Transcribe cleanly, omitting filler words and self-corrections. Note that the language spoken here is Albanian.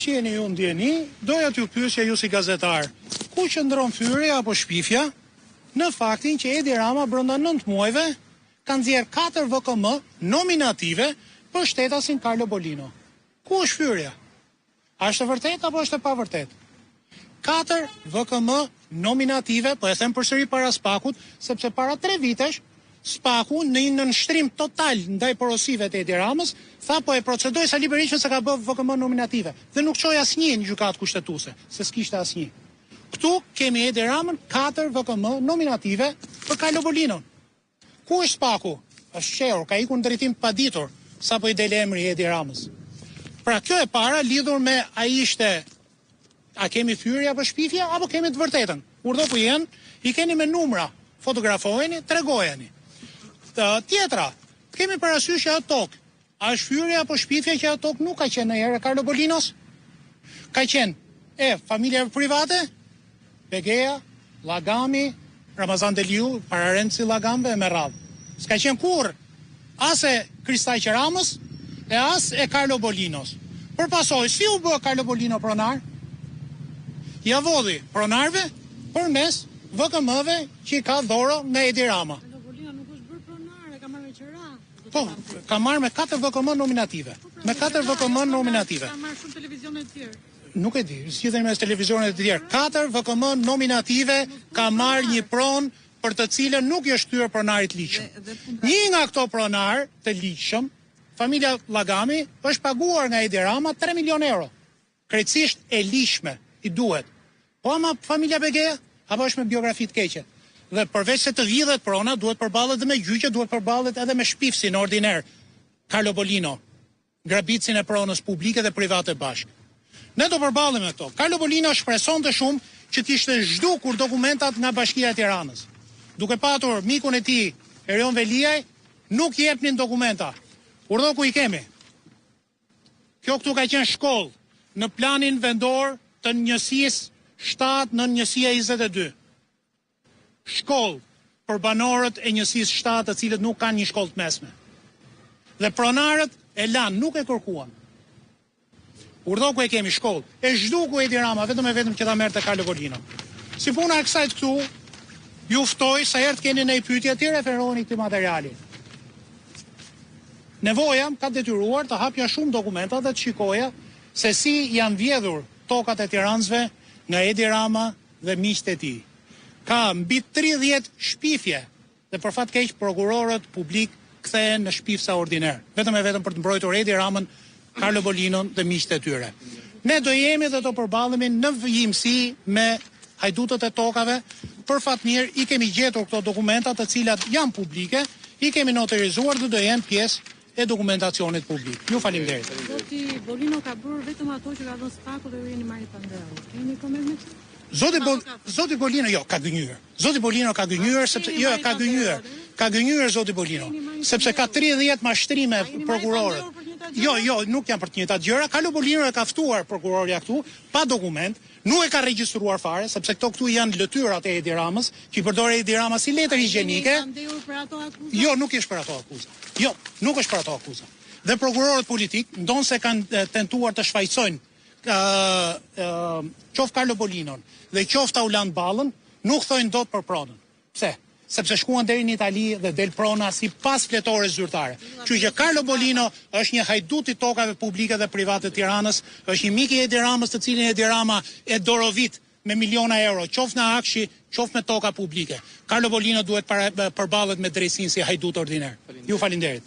Që jeni ju ndjeni, doja t'ju pyesja ju si gazetar, ku qëndron fyrja apo shpifja në faktin që Edi Rama brenda 9 muajve ka nxjerr 4 VKM nominative për shtetasin Carlo Bolino. Ku është fyrja? A është e vërtet apo është e pavërtet? 4 VKM nominative, po e them përsëri para Spakut, sepse para 3 vitesh Spaku në një nënshtrim total ndaj porosive të Edi Ramës, tha po e procedoj Sali Berisha se ka bë VKM nominative dhe nuk çoi asnjë në gjykatë kushtetuese, se s'kishte asnjë. Ktu kemi Edi Ramën 4 VKM nominative për Carlo Bolinon. Ku është Spaku? Është shehur, ka ikur në drejtim paditur sapo i del emri Edi Ramës. Pra kjo e para lidhur me a kemi fyrje apo shpifje apo kemi të vërtetën. Urdhë ku janë, i keni me numra, fotografojeni, tregojeni. Tjetra, kemi parasysh që atë tokë, a është fyrje apo shpifje që atë tokë nuk ka qenë ndonjëherë Carlo Bolinos? Ka qenë familjeve private, Begeja, Llagami, Ramazan Deliu, para Renci Llagamve e me radhë. S'ka qenë kurrë as e Kristaj Qeramës e as e Carlo Bolinos. Përpasoj, si u bë Carlo Bolino pronar? Ja vodhi pronarve përmes VKM-ve që i ka dhoro nga Edi Rama. Po, ka marrë me 4 VKM nominative. Me 4 VKM nominative. Ka marrë shumë televizione të tjerë. Nuk e di, s'gjidhen me televizionet të tjerë. 4 VKM nominative ka marrë një pronë për të cilën nuk i është kthyer pronarit ligjshëm. Një nga këto pronar të ligjshëm, familja Llagami, është paguar nga Edi Rama 3 milion euro. Krejtësisht e ligjshme, i duhet. Po ama familja Begeja, apo është me biografi të keqe. Dhe përveç se të vidhet prona, duhet përballet dhe me gjyqe, duhet përballet edhe me shpifsin ordiner, Carlo Bolino, grabitsin e pronës publike dhe private bashkë. Ne do përballemi me këto. Carlo Bolino shpresonte shumë që t'ishte zhdukur dokumentat nga Bashkia e Tiranës. Duke patur mikun e tij, Erion Veliaj, nuk i jepnin dokumenta. Urdhë ku i kemi. Kjo këtu ka qenë shkollë në planin vendor të njësisë 7 në njësia 22. Shkollë për banorët e njësisë 7 të cilët nuk kanë një shkollë të mesme. Dhe pronarët e lanë, nuk e kërkuan. Urdhë ku e kemi shkollë. E zhduku Edi Rama, vetëm që ta merrte Carlo Bolino. Si puna e kësaj këtu, ju ftoj sa herë të keni në pyetje të referoheni këtij materiali. Nevoja ka detyruar të hapja shumë dokumenta dhe të shikoja se si janë vjedhur tokat e Tiranësve nga Edi Rama dhe miqtë e tij. Ka mbi 30 shpifje dhe për fat keq prokurorët publik kthehen në shpifsa ordiner, vetëm për të mbrojtur Edi Ramën, Carlo Bolinon dhe miqtë e tyre. Ne do jemi dhe do përballemi në vijimsi me hajdutët e tokave. Për fat mirë i kemi gjetur këto dokumenta të cilat janë publike, i kemi notarizuar dhe do jenë pjesë e dokumentacionit publik. Ju faleminderit. Zoti Bolino ka bërë vetëm ato që ka dhënë Spaku dhe ju jeni marrë pandeu. Keni koment me këtë? Zoti Bolino ka gënjur. Zoti Bolino ka gënjur sepse ka gënjur Zoti Bolino, sepse ka 30 mashtrime prokurorët. Nuk janë për të njëjtat gjëra. Carlo Bolino e ka ftuar prokurorja këtu pa dokument, nuk e ka regjistruar fare, sepse këtu janë lëtyrat e Edi Ramës, që i përdor Edi Rama si letër higjienike. Jo, nuk është për ato akuza. Jo, nuk është për ato akuza. Dhe prokurorët politik ndonse kanë tentuar të shfaqsojnë qoftë Carlo Bolinon dhe qoftë Auland Ballën, nuk thojnë dot për pronën. Pse? Sepse shkuan deri në Itali dhe del prona si pas fletore zyrtare. Kështu që Carlo Bolino është një hajdut i tokave publike dhe private të Tiranës, është një mik i Edi Ramës të cilin Edi Rama e dorovit me miliona euro, qoftë në akshi, qoftë me toka publike. Carlo Bolino duhet përballet me drejtsinë si hajdut ordiner. Ju falenderit.